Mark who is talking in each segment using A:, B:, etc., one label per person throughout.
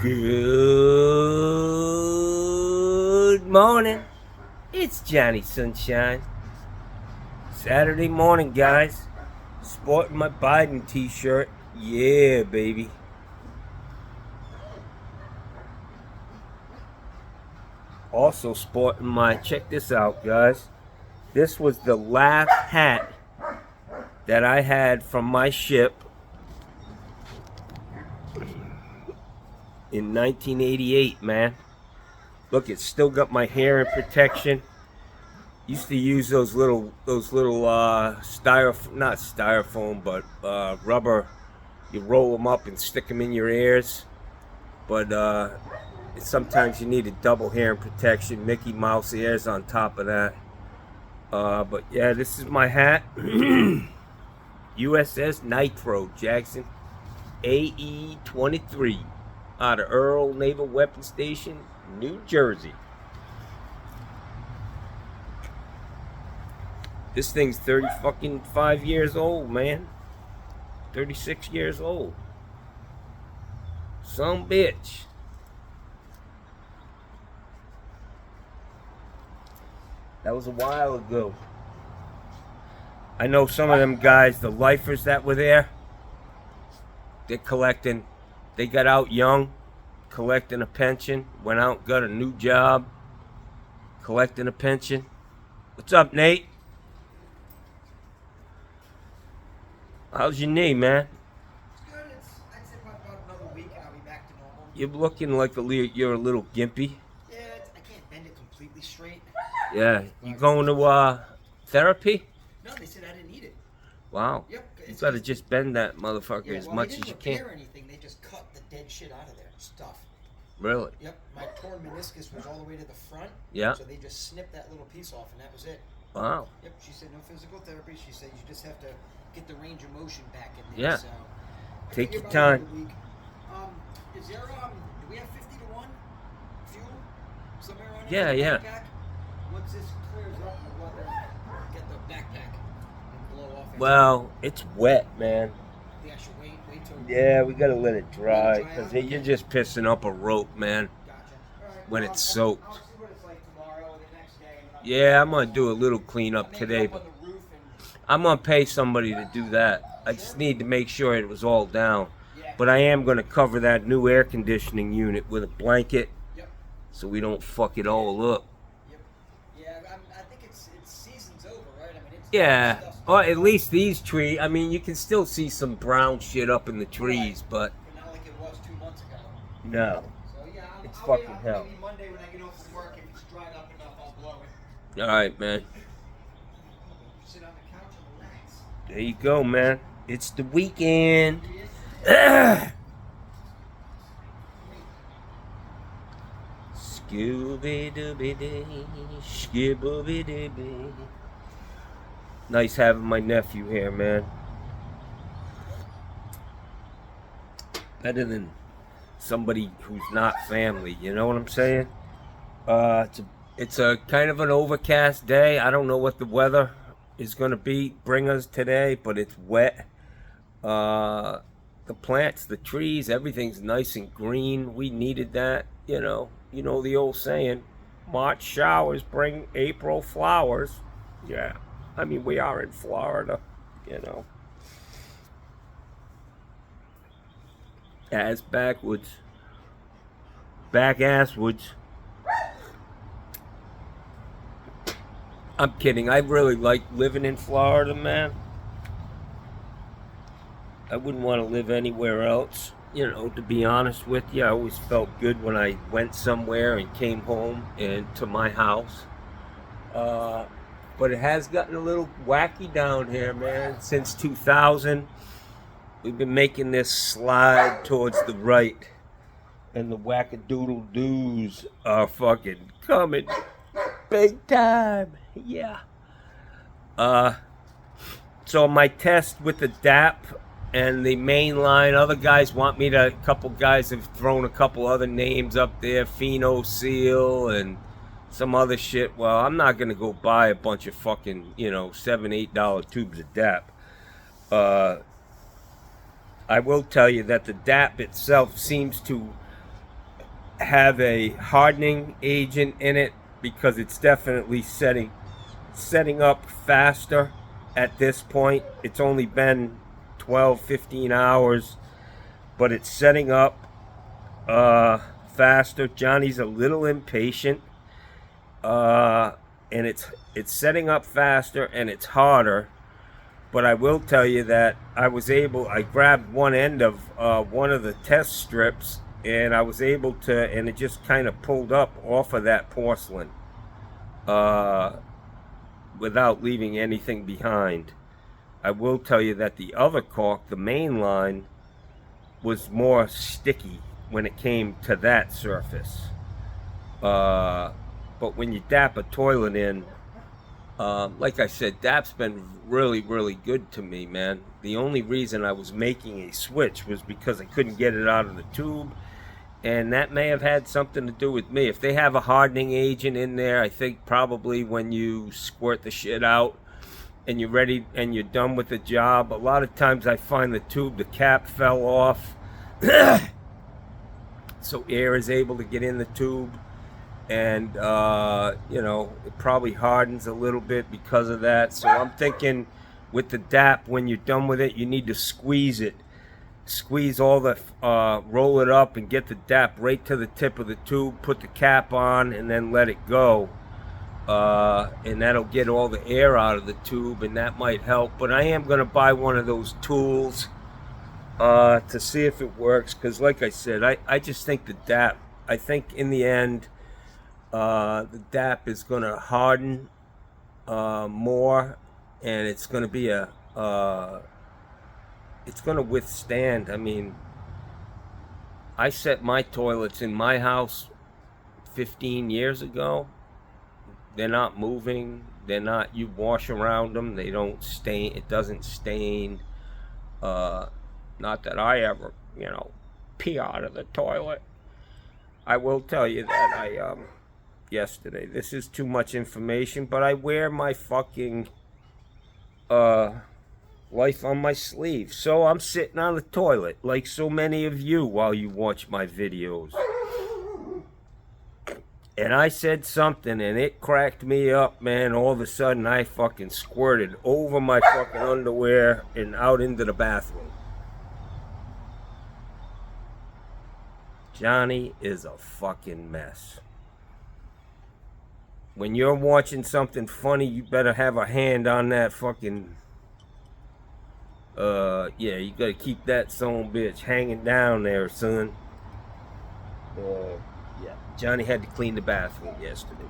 A: Good morning. It's Johnny Sunshine. Saturday morning, guys. Sporting my Biden t-shirt. Yeah, baby. Also sporting my, check this out, guys. This was the last hat that I had from my ship in 1988, man. Look, it's still got my hair in protection. Used to use those little styrofoam, not styrofoam, but rubber. You roll them up and stick them in your ears. But sometimes you need a double hair and protection. Mickey Mouse ears on top of that. But yeah, this is my hat. USS Nitro Jackson AE-23 out of Earl Naval Weapons Station, New Jersey. This thing's 35 years old, man. 36 years old. Some bitch. That was a while ago. I know some of them guys, the lifers that were there, they're collecting. They got out young, collecting a pension. Went out, got a new job, collecting a pension. What's up, Nate? How's your knee, man?
B: It's good. I'd say about another week and I'll be back to normal.
A: You're looking like you're a little gimpy.
B: Yeah, I can't bend it completely straight.
A: Yeah, you going to therapy?
B: No, they said I didn't need it.
A: Wow.
B: Yep.
A: You gotta just bend that motherfucker as much as you can.
B: They didn't repair anything. They just cut the dead shit out of there. Stuff.
A: Really?
B: Yep. My torn meniscus was all the way to the front.
A: Yeah.
B: So they just snipped that little piece off and that was it.
A: Wow.
B: Yep. She said no physical therapy. She said you just have to get the range of motion back in there.
A: Yeah.
B: So
A: take your time.
B: Is there do we have 50 to 1 fuel somewhere around
A: Yeah,
B: here?
A: yeah.
B: Backpack? Once this clears up, we'll go there, get the backpack and blow off.
A: Well, it's wet, man.
B: Yeah, I should wait till.
A: Yeah, we gotta let it dry because you're just pissing up a rope, man.
B: Gotcha. All right,
A: When it's soaked.
B: I'll see what it's like tomorrow or the next day.
A: Yeah, I'm gonna do a little cleanup today, but I'm gonna pay somebody to do that. I just need to make sure it was all down. But I am gonna cover that new air conditioning unit with a blanket, so we don't fuck it all up.
B: Yep. Yeah, I think it's season's over, right? I mean, it's
A: Yeah, or at least these trees. I mean, you can still see some brown shit up in the trees, but
B: not like it was 2 months ago.
A: no.
B: So yeah,
A: It's
B: I'll
A: fucking
B: wait
A: hell.
B: Maybe Monday when I get off from work, if it's dried up enough, I'll blow it.
A: All right, man.
B: Sit on the couch and relax.
A: There you go, man. It's the weekend. Scooby-Dooby-Dee, Skibooby-Dooby. Nice having my nephew here, man. Better than somebody who's not family, you know what I'm saying? It's a kind of an overcast day. I don't know what the weather is going to bring us today, but it's wet. The plants, the trees, everything's nice and green. We needed that, you know the old saying, March showers bring April flowers. Yeah, I mean, we are in Florida, Ass backwards. Back asswards. I'm kidding. I really like living in Florida, man. I wouldn't want to live anywhere else, to be honest with you. I always felt good when I went somewhere and came home and to my house. But it has gotten a little wacky down here, man. Since 2000, we've been making this slide towards the right. And the wackadoodle-doos are fucking coming big time. Yeah. So my test with the DAP and the main line, other guys want me to, a couple guys have thrown a couple other names up there, Pheno Seal and some other shit. Well, I'm not going to go buy a bunch of fucking, $7, $8 tubes of DAP. I will tell you that the DAP itself seems to have a hardening agent in it because it's definitely setting up faster at this point. It's only been 12-15 hours, but it's setting up faster. Johnny's a little impatient, and it's setting up faster and it's harder. But I will tell you that I grabbed one end of one of the test strips, and I was able to, and it just kind of pulled up off of that porcelain without leaving anything behind. I will tell you that the other caulk, the main line, was more sticky when it came to that surface. But when you dap a toilet in, like I said, DAP's been really, really good to me, man. The only reason I was making a switch was because I couldn't get it out of the tube, and that may have had something to do with me. If they have a hardening agent in there, I think probably when you squirt the shit out and you're ready and you're done with the job, a lot of times I find the tube, the cap fell off, so air is able to get in the tube. And you know, it probably hardens a little bit because of that. So I'm thinking with the DAP, when you're done with it, you need to squeeze it, squeeze all the roll it up and get the DAP right to the tip of the tube, put the cap on, and then let it go, and that'll get all the air out of the tube, and that might help. But I am going to buy one of those tools to see if it works, because like I said, I just think the DAP, I think in the end, the DAP is going to harden more, and it's going to be it's going to withstand. I mean, I set my toilets in my house 15 years ago. They're not moving. They're not, you wash around them, they don't stain, it doesn't stain. Not that I ever, you know, pee out of the toilet. I will tell you that yesterday, this is too much information, but I wear my fucking life on my sleeve. So I'm sitting on the toilet like so many of you while you watch my videos, and I said something and it cracked me up, man. All of a sudden I fucking squirted over my fucking underwear and out into the bathroom. Johnny is a fucking mess. When you're watching something funny, you better have a hand on that fucking, yeah, you gotta keep that son bitch hanging down there, son. Yeah, Johnny had to clean the bathroom yesterday,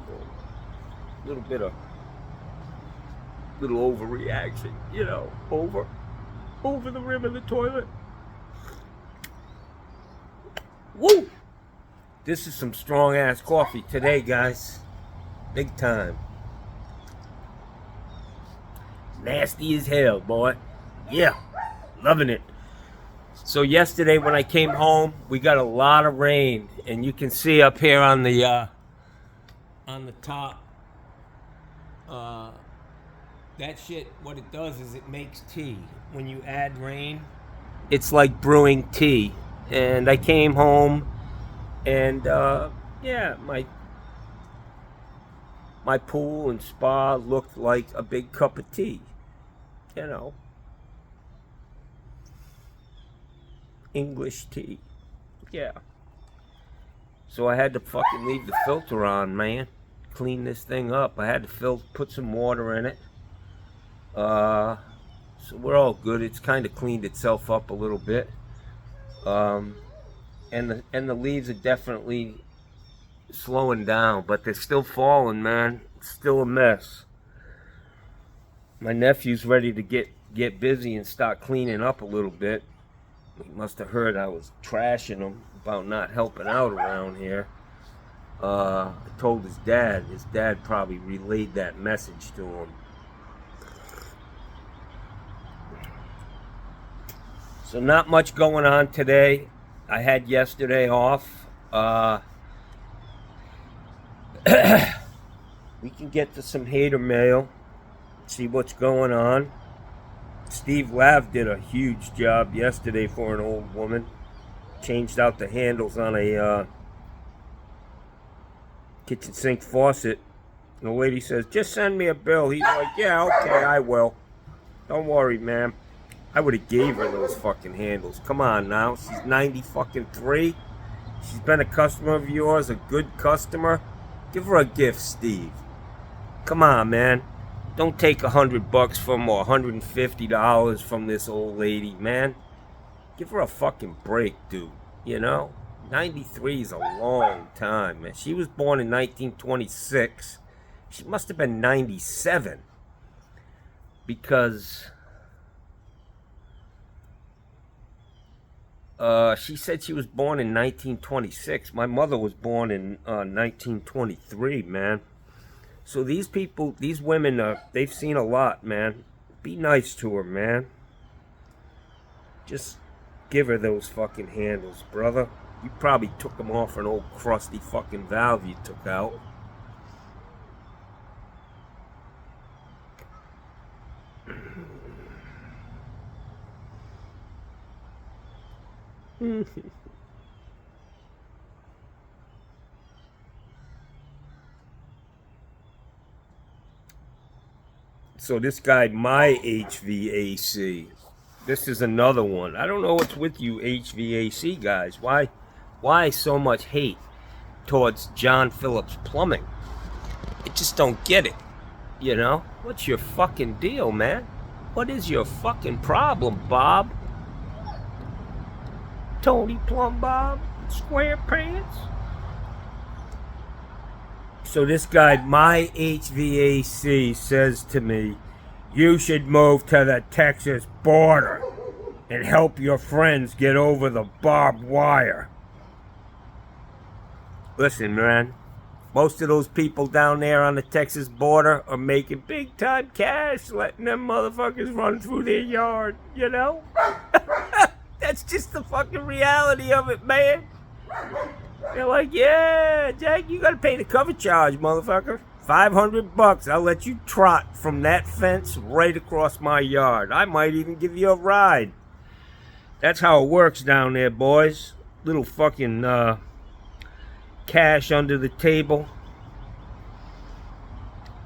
A: bro. Little overreaction, you know, over the rim of the toilet. Woo! This is some strong ass coffee today, guys. Big time. Nasty as hell, boy. Yeah, loving it. So yesterday when I came home, we got a lot of rain, and you can see up here on the top, that shit, what it does is it makes tea. When you add rain, it's like brewing tea. And I came home, and yeah, my pool and spa looked like a big cup of tea, you know. English tea. Yeah. So I had to fucking leave the filter on, man. Clean this thing up. I had to put some water in it. So we're all good. It's kind of cleaned itself up a little bit. And the leaves are definitely slowing down, but they're still falling, man. It's still a mess. My nephew's ready to get busy and start cleaning up a little bit. He must have heard I was trashing him about not helping out around here. I told his dad. His dad probably relayed that message to him. So not much going on today. I had yesterday off. We can get to some hater mail, see what's going on. Steve Lav did a huge job yesterday for an old woman. Changed out the handles on a kitchen sink faucet. And the lady says, just send me a bill. He's like, yeah, okay, I will. Don't worry, ma'am. I would have gave her those fucking handles. Come on now. She's 90 fucking 3. She's been a customer of yours, a good customer. Give her a gift, Steve. Come on, man. Don't take $100 from or $150 from this old lady, man. Give her a fucking break, dude. You know? 93 is a long time, man. She was born in 1926. She must have been 97. Because she said she was born in 1926. My mother was born in 1923, man. So these people, these women, they've seen a lot, man. Be nice to her, man. Just give her those fucking handles, brother. You probably took them off an old crusty fucking valve you took out. So this guy, my HVAC, this is another one. I don't know what's with you HVAC guys. Why so much hate towards John Phillips Plumbing? I just don't get it. You know? What's your fucking deal, man? What is your fucking problem, Bob? Tony Plum Bob? SquarePants? So this guy, my HVAC, says to me, you should move to the Texas border and help your friends get over the barbed wire. Listen, man, most of those people down there on the Texas border are making big time cash letting them motherfuckers run through their yard, you know? That's just the fucking reality of it, man. They're like, yeah, Jack, you gotta pay the cover charge, motherfucker. $500, I'll let you trot from that fence right across my yard. I might even give you a ride. That's how it works down there, boys. Little fucking cash under the table.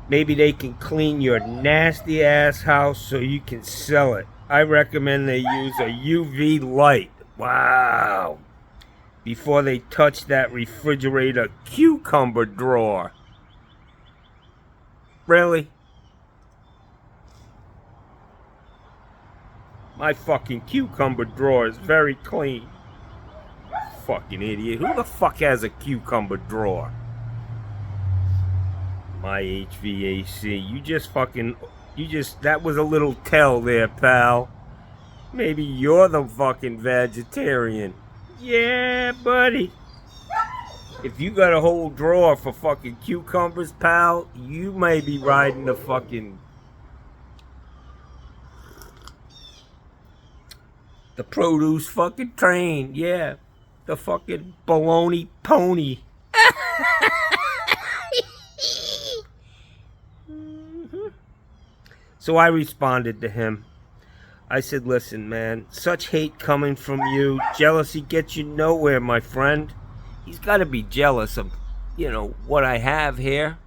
A: Maybe they can clean your nasty ass house so you can sell it. I recommend they use a UV light. Wow. Before they touch that refrigerator cucumber drawer. Really? My fucking cucumber drawer is very clean. Fucking idiot. Who the fuck has a cucumber drawer? My HVAC. That was a little tell there, pal. Maybe you're the fucking vegetarian. Yeah, buddy. If you got a whole drawer for fucking cucumbers, pal, you may be riding the fucking... the produce fucking train, yeah. The fucking baloney pony. So I responded to him. I said, listen, man, such hate coming from you. Jealousy gets you nowhere, my friend. He's got to be jealous of, you know, what I have here.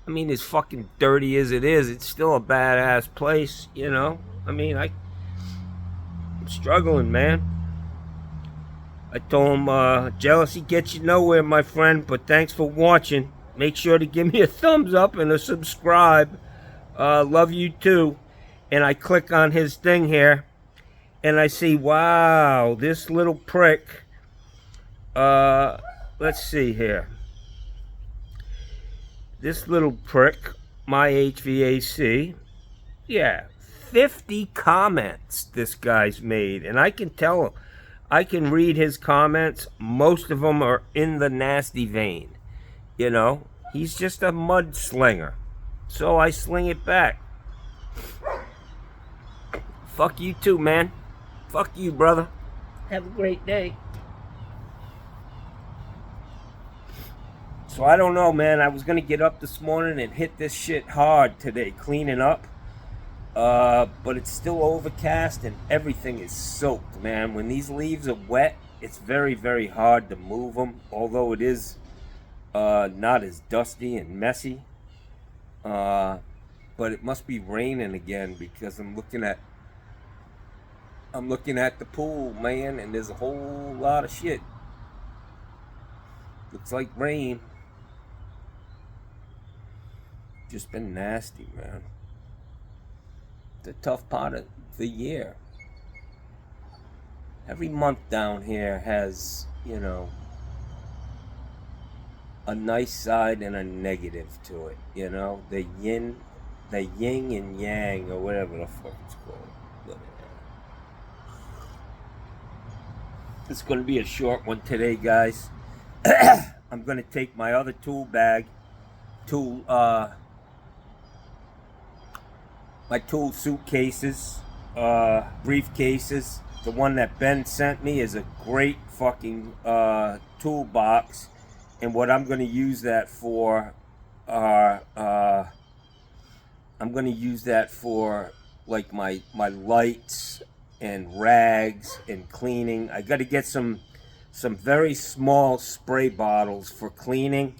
A: I mean, as fucking dirty as it is, it's still a badass place, you know? I mean, I'm struggling, man. I told him, jealousy gets you nowhere, my friend, but thanks for watching. Make sure to give me a thumbs up and a subscribe. Love you too. And I click on his thing here, and I see, wow, this little prick. Let's see here. This little prick, my HVAC, yeah, 50 comments this guy's made, and I can tell, I can read his comments. Most of them are in the nasty vein. You know, he's just a mudslinger. So I sling it back. Fuck you too, man. Fuck you, brother. Have a great day. So I don't know, man. I was going to get up this morning and hit this shit hard today, cleaning up. But it's still overcast and everything is soaked, man. When these leaves are wet, it's very, very hard to move them. Although it is not as dusty and messy. But it must be raining again because I'm looking at the pool, man, and there's a whole lot of shit. Looks like rain. Just been nasty, man. It's a tough part of the year. Every month down here has, a nice side and a negative to it, the yin and yang, or whatever the fuck it's called. But, it's going to be a short one today, guys. I'm going to take my other my tool suitcases, briefcases. The one that Ben sent me is a great fucking toolbox. And what I'm going to use that for like my lights and rags and cleaning. I got to get some very small spray bottles for cleaning,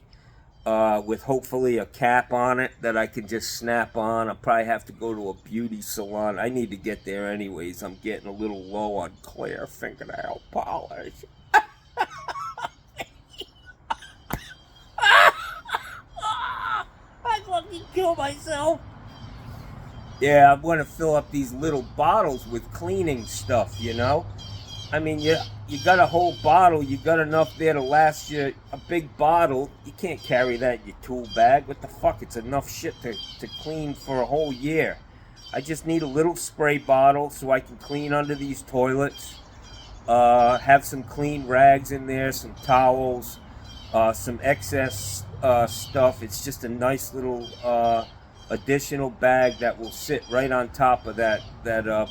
A: with hopefully a cap on it that I can just snap on. I'll probably have to go to a beauty salon. I need to get there anyways. I'm getting a little low on clear fingernail polish. I fucking kill myself. Yeah, I'm going to fill up these little bottles with cleaning stuff, I mean, you got a whole bottle. You got enough there to last you a big bottle. You can't carry that in your tool bag. What the fuck? It's enough shit to clean for a whole year. I just need a little spray bottle so I can clean under these toilets. Have some clean rags in there, some towels, some excess stuff. It's just a nice little additional bag that will sit right on top of that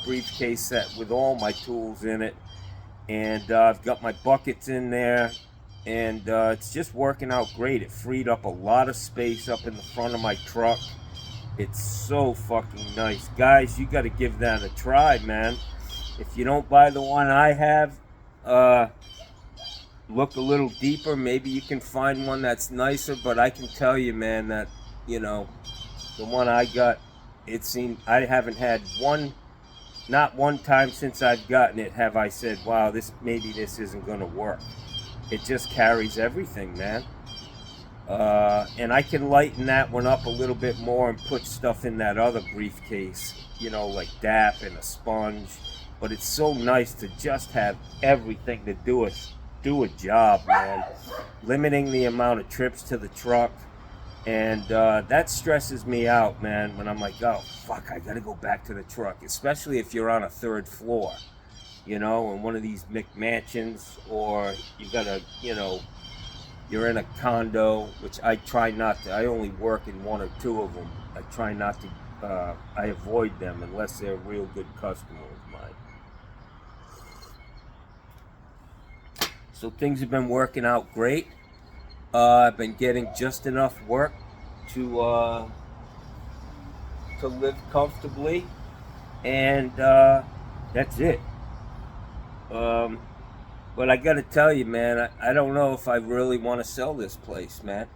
A: briefcase set with all my tools in it. And I've got my buckets in there, and it's just working out great. It freed up a lot of space up in the front of my truck. It's so fucking nice. Guys, you got to give that a try, man. If you don't buy the one I have, look a little deeper. Maybe you can find one that's nicer, but I can tell you, man, that, the one I got, it seemed, I haven't had not one time since I've gotten it have I said, wow, maybe this isn't going to work. It just carries everything, man. And I can lighten that one up a little bit more and put stuff in that other briefcase, like DAP and a sponge. But it's so nice to just have everything to do a job, man. Limiting the amount of trips to the truck. And that stresses me out, man, when I'm like, oh, fuck, I got to go back to the truck. Especially if you're on a third floor, in one of these McMansions, or you got to, you're in a condo, which I try not to. I only work in one or two of them. I try not to, I avoid them unless they're a real good customer of mine. So things have been working out great. I've been getting just enough work to live comfortably, and that's it. But I gotta tell you, man, I don't know if I really want to sell this place, man.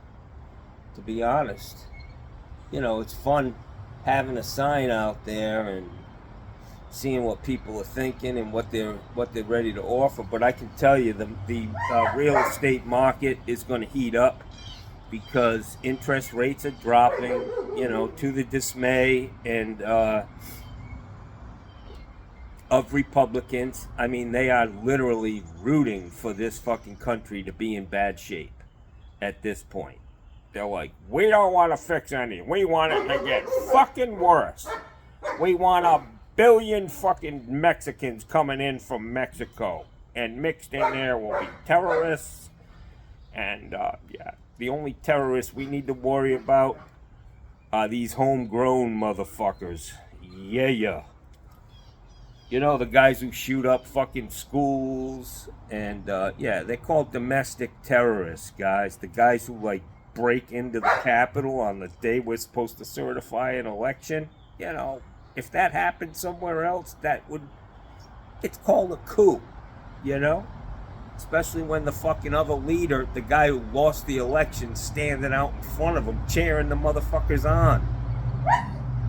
A: To be honest, it's fun having a sign out there and seeing what people are thinking and what they're ready to offer. But I can tell you the real estate market is going to heat up because interest rates are dropping, to the dismay and of Republicans. I mean, they are literally rooting for this fucking country to be in bad shape at this point. They're like, we don't want to fix anything. We want it to get fucking worse. We want a billion fucking Mexicans coming in from Mexico, and mixed in there will be terrorists. And yeah, the only terrorists we need to worry about are these homegrown motherfuckers. Yeah. The guys who shoot up fucking schools, and yeah, they're called domestic terrorists, guys. The guys who break into the Capitol on the day we're supposed to certify an election. If that happened somewhere else, it's called a coup, Especially when the fucking other leader, the guy who lost the election, standing out in front of him, cheering the motherfuckers on.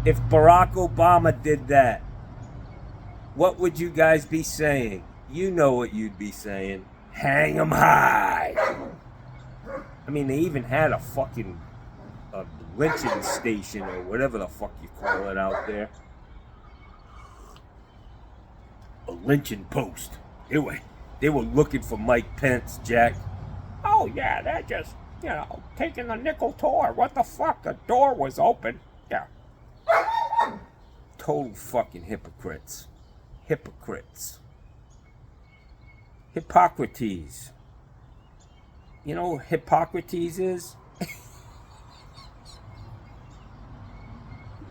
A: If Barack Obama did that, what would you guys be saying? You know what you'd be saying. Hang 'em high. I mean, they even had a fucking lynching station or whatever the fuck you call it out there. A lynching post. They were looking for Mike Pence, Jack. Oh yeah, they're just, taking the nickel tour. What the fuck? The door was open. Yeah. Total fucking hypocrites. Hypocrites. Hippocrates. You know what Hippocrates is?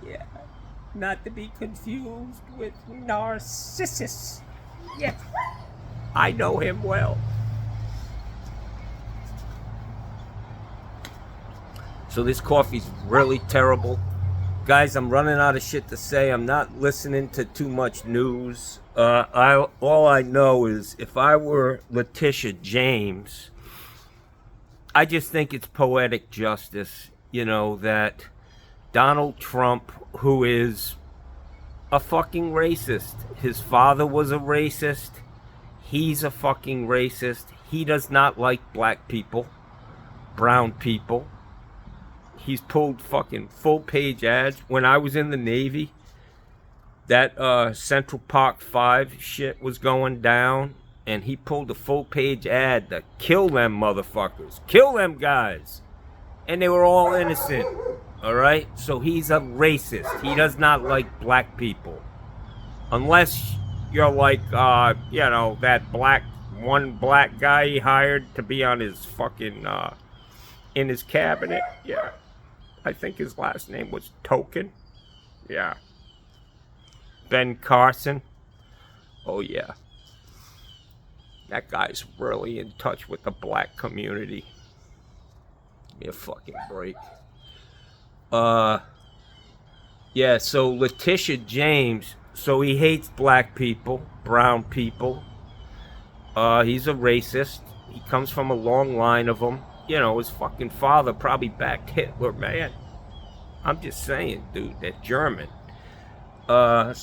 A: Yeah. Not to be confused with Narcissus. Yeah. I know him well. So this coffee's really terrible. Guys, I'm running out of shit to say. I'm not listening to too much news. All I know is if I were Letitia James, I just think it's poetic justice, that Donald Trump, who is a fucking racist. His father was a racist. He's a fucking racist. He does not like black people, brown people. He's pulled fucking full-page ads. When I was in the Navy, that Central Park 5 shit was going down, and he pulled a full-page ad to kill them motherfuckers. Kill them guys. And they were all innocent. All right? So he's a racist. He does not like black people. Unless you're like, that one black guy he hired to be on his fucking, in his cabinet. Yeah. I think his last name was Token. Yeah. Ben Carson. Oh, yeah. That guy's really in touch with the black community. Give me a fucking break. Yeah, so Letitia James, so he hates black people, brown people. He's a racist. He comes from a long line of them. His fucking father probably backed Hitler, man. I'm just saying, dude, they're German. And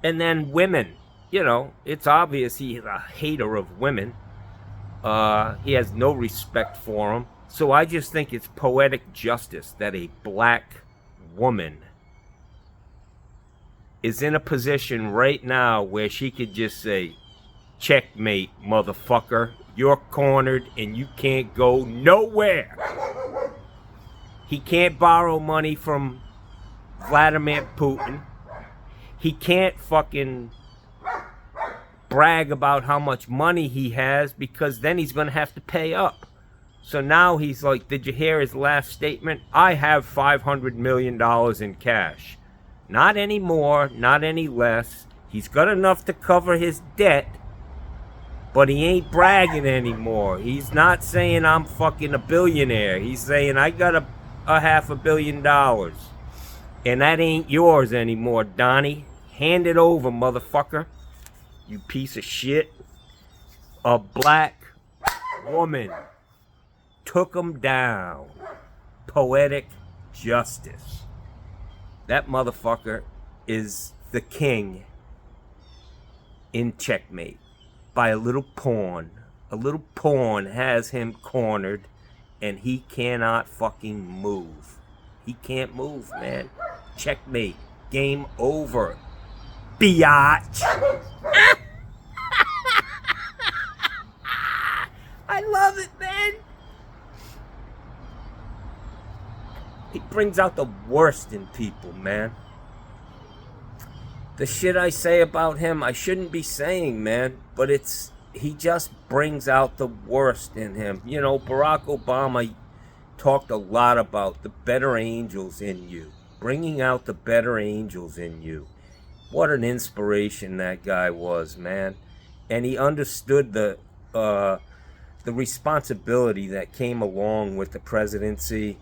A: then women, it's obvious he's a hater of women. He has no respect for them. So I just think it's poetic justice that a black woman is in a position right now where she could just say, checkmate, motherfucker. You're cornered and you can't go nowhere. He can't borrow money from Vladimir Putin. He can't fucking brag about how much money he has because then he's going to have to pay up. So now he's like, did you hear his last statement? I have $500 million in cash. Not any more, not any less. He's got enough to cover his debt. But he ain't bragging anymore. He's not saying I'm fucking a billionaire. He's saying I got a $500 million. And that ain't yours anymore, Donnie. Hand it over, motherfucker. You piece of shit. A black woman took him down. Poetic justice. That motherfucker is the king in checkmate. By a little pawn. A little pawn has him cornered and he cannot fucking move. He can't move, man. Checkmate. Game over. Biatch. I love it, man. He brings out the worst in people, man. The shit I say about him, I shouldn't be saying, man, but he just brings out the worst in him. Barack Obama talked a lot about the better angels in you, bringing out the better angels in you. What an inspiration that guy was, man. And he understood the responsibility that came along with the presidency.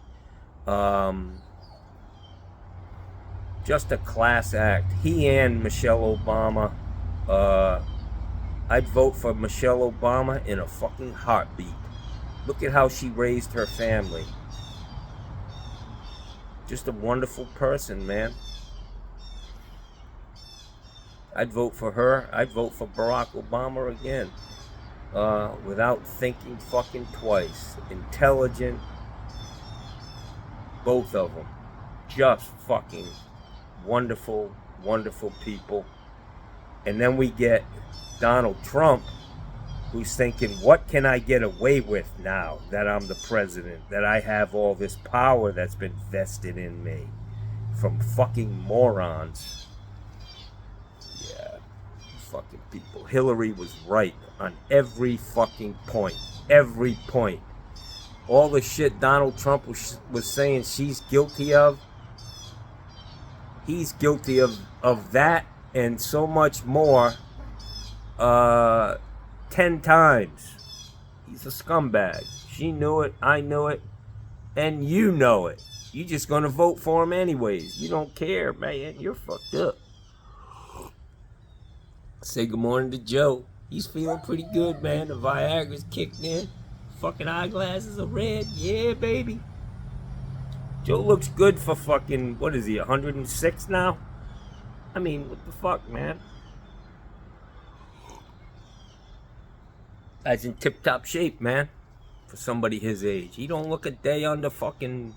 A: Just a class act. He and Michelle Obama, I'd vote for Michelle Obama in a fucking heartbeat. Look at how she raised her family. Just a wonderful person, man. I'd vote for her. I'd vote for Barack Obama again. Without thinking fucking twice. Intelligent. Both of them. Just fucking wonderful, wonderful people. And then we get Donald Trump, who's thinking, what can I get away with now that I'm the president? That I have all this power that's been vested in me from fucking morons. Yeah, fucking people. Hillary was right on every fucking point. Every point. All the shit Donald Trump was saying she's guilty of, he's guilty of that and so much more 10 times. He's a scumbag. She knew it, I knew it, and you know it. You just gonna vote for him anyways. You don't care, man. You're fucked up. Say good morning to Joe. He's feeling pretty good, man. The Viagra's kicked in. Fucking eyeglasses are red. Yeah, baby. Joe looks good for fucking, what is he, 106 now? I mean, what the fuck, man? Guy's in tip-top shape, man. For somebody his age. He don't look a day under fucking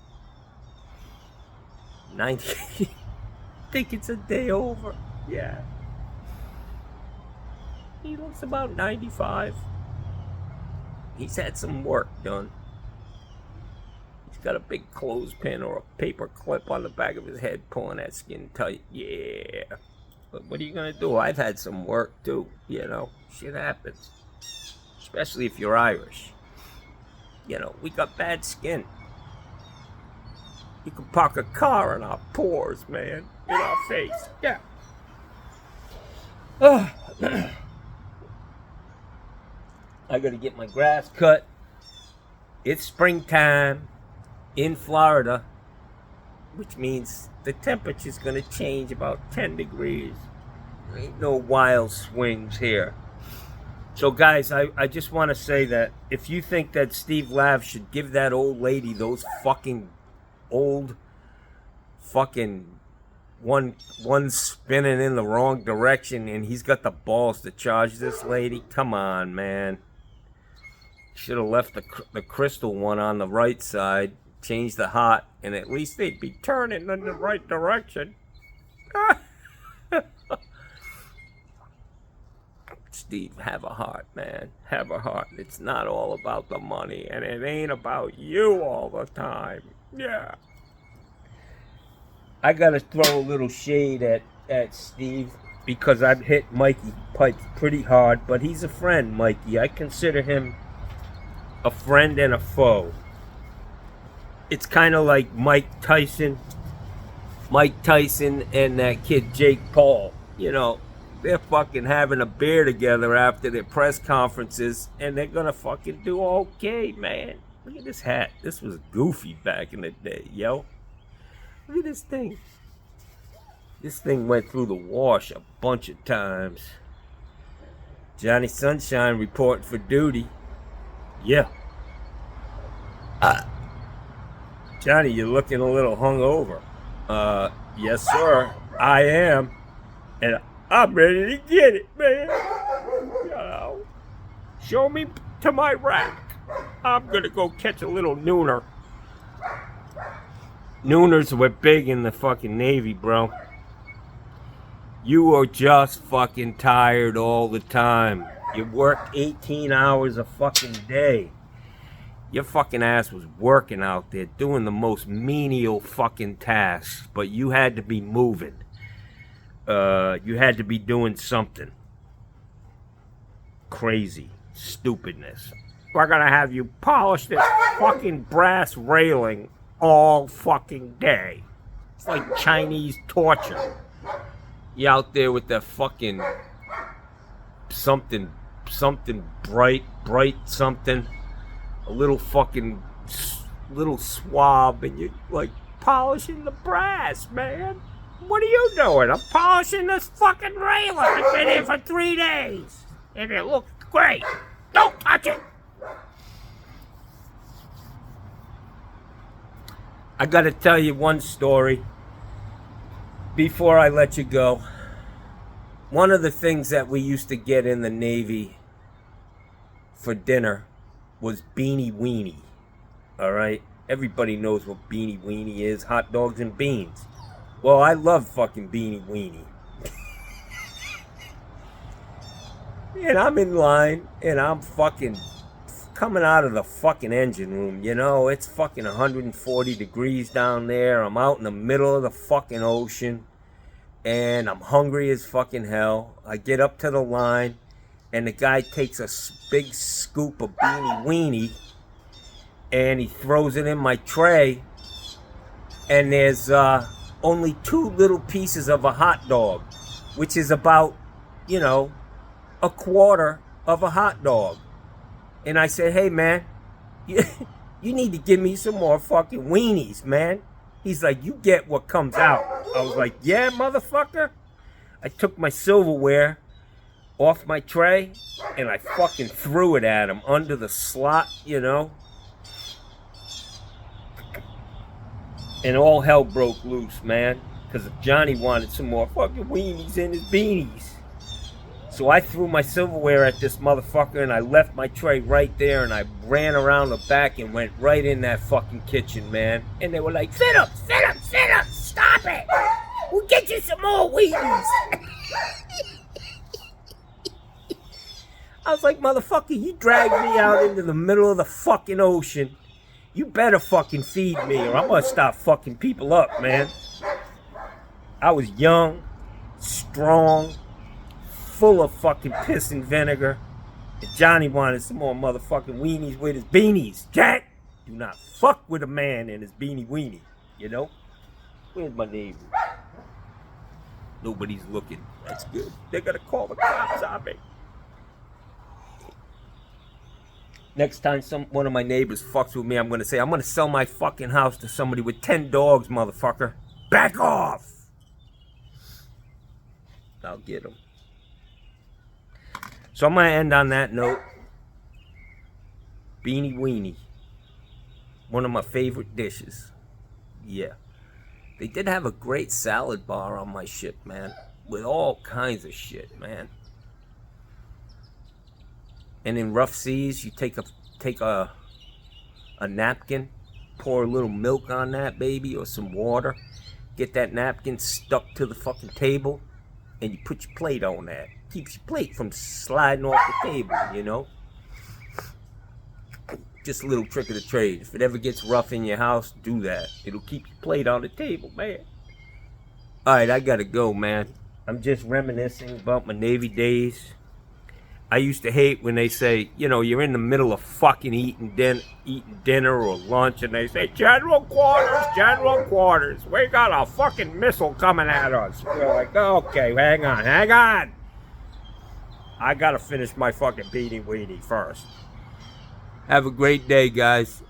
A: 90. I think it's a day over. Yeah. He looks about 95. He's had some work done. He's got a big clothespin or a paper clip on the back of his head pulling that skin tight. Yeah. But what are you gonna do? I've had some work too. You know, shit happens. Especially if you're Irish. You know, we got bad skin. You can park a car in our pores, man. In our face. Yeah. I gotta get my grass cut. It's springtime in Florida, which means the temperature's gonna change about 10 degrees. There ain't no wild swings here. So guys, I just want to say that if you think that Steve Lav should give that old lady those fucking old fucking one spinning in the wrong direction and he's got the balls to charge this lady, come on, man. Should have left the crystal one on the right side, changed the hot, and at least they'd be turning in the right direction. Steve, have a heart, man. Have a heart. It's not all about the money, and it ain't about you all the time. Yeah. I gotta throw a little shade at Steve because I've hit Mikey Pipes pretty hard, but he's a friend, Mikey. I consider him a friend and a foe. It's kind of like Mike Tyson and that kid Jake Paul. You know, they're fucking having a beer together after their press conferences, and they're gonna fucking do okay, man. Look at this hat. This was goofy back in the day, yo. Look at this thing. This thing went through the wash a bunch of times. Johnny Sunshine reporting for duty. Yeah. Johnny, you're looking a little hungover. Yes, sir. I am. And I'm ready to get it, man. You know, show me to my rack. I'm gonna go catch a little nooner. Nooners were big in the fucking Navy, bro. You are just fucking tired all the time. You worked 18 hours a fucking day. Your fucking ass was working out there doing the most menial fucking tasks, but you had to be moving. You had to be doing something. Crazy stupidness. We're gonna have you polish this fucking brass railing all fucking day. It's like Chinese torture. You out there with that fucking something bright something, a little fucking little swab, and you're like polishing the brass, man. What are you doing? I'm polishing this fucking railing. I've been here for 3 days. and it looks great. Don't touch it. I gotta tell you one story before I let you go. One of the things that we used to get in the Navy for dinner was Beanie Weenie. All right? Everybody knows what Beanie Weenie is. Hot dogs and beans. Well, I love fucking Beanie Weenie. And I'm in line, and I'm fucking coming out of the fucking engine room, you know? It's fucking 140 degrees down there. I'm out in the middle of the fucking ocean. And I'm hungry as fucking hell. I get up to the line, and the guy takes a big scoop of Beanie Weenie, and he throws it in my tray, and there's only 2 little pieces of a hot dog, which is about, you know, a quarter of a hot dog. And I said, hey, man, you need to give me some more fucking weenies, man. He's like, you get what comes out. I was like, yeah, motherfucker. I took my silverware off my tray, and I fucking threw it at him under the slot, you know. And all hell broke loose, man. Because Johnny wanted some more fucking weenies in his beanies. So I threw my silverware at this motherfucker, and I left my tray right there, and I ran around the back and went right in that fucking kitchen, man. And they were like, sit up, stop it. We'll get you some more Wheaties. I was like, motherfucker, you dragged me out into the middle of the fucking ocean. You better fucking feed me, or I'm gonna stop fucking people up, man. I was young, strong, full of fucking piss and vinegar. And Johnny wanted some more motherfucking weenies with his beanies. Jack, do not fuck with a man and his Beanie Weenie, you know? Where's my neighbor? Nobody's looking. That's good. They're gonna call the cops on me. Next time one of my neighbors fucks with me, I'm gonna say, I'm gonna sell my fucking house to somebody with 10 dogs, motherfucker. Back off! I'll get him. So I'm gonna end on that note. Beanie Weenie. One of my favorite dishes. Yeah. They did have a great salad bar on my ship, man. With all kinds of shit, man. And in rough seas, you take a napkin, pour a little milk on that, baby, or some water. Get that napkin stuck to the fucking table, and you put your plate on that. Keeps your plate from sliding off the table, you know? Just a little trick of the trade. If it ever gets rough in your house, do that. It'll keep your plate on the table, man. Alright, I gotta go, man. I'm just reminiscing about my Navy days. I used to hate when they say, you know, you're in the middle of fucking eating dinner or lunch, and they say, General Quarters, we got a fucking missile coming at us. We're like, okay, hang on. I gotta finish my fucking Beanie Weenie first. Have a great day, guys.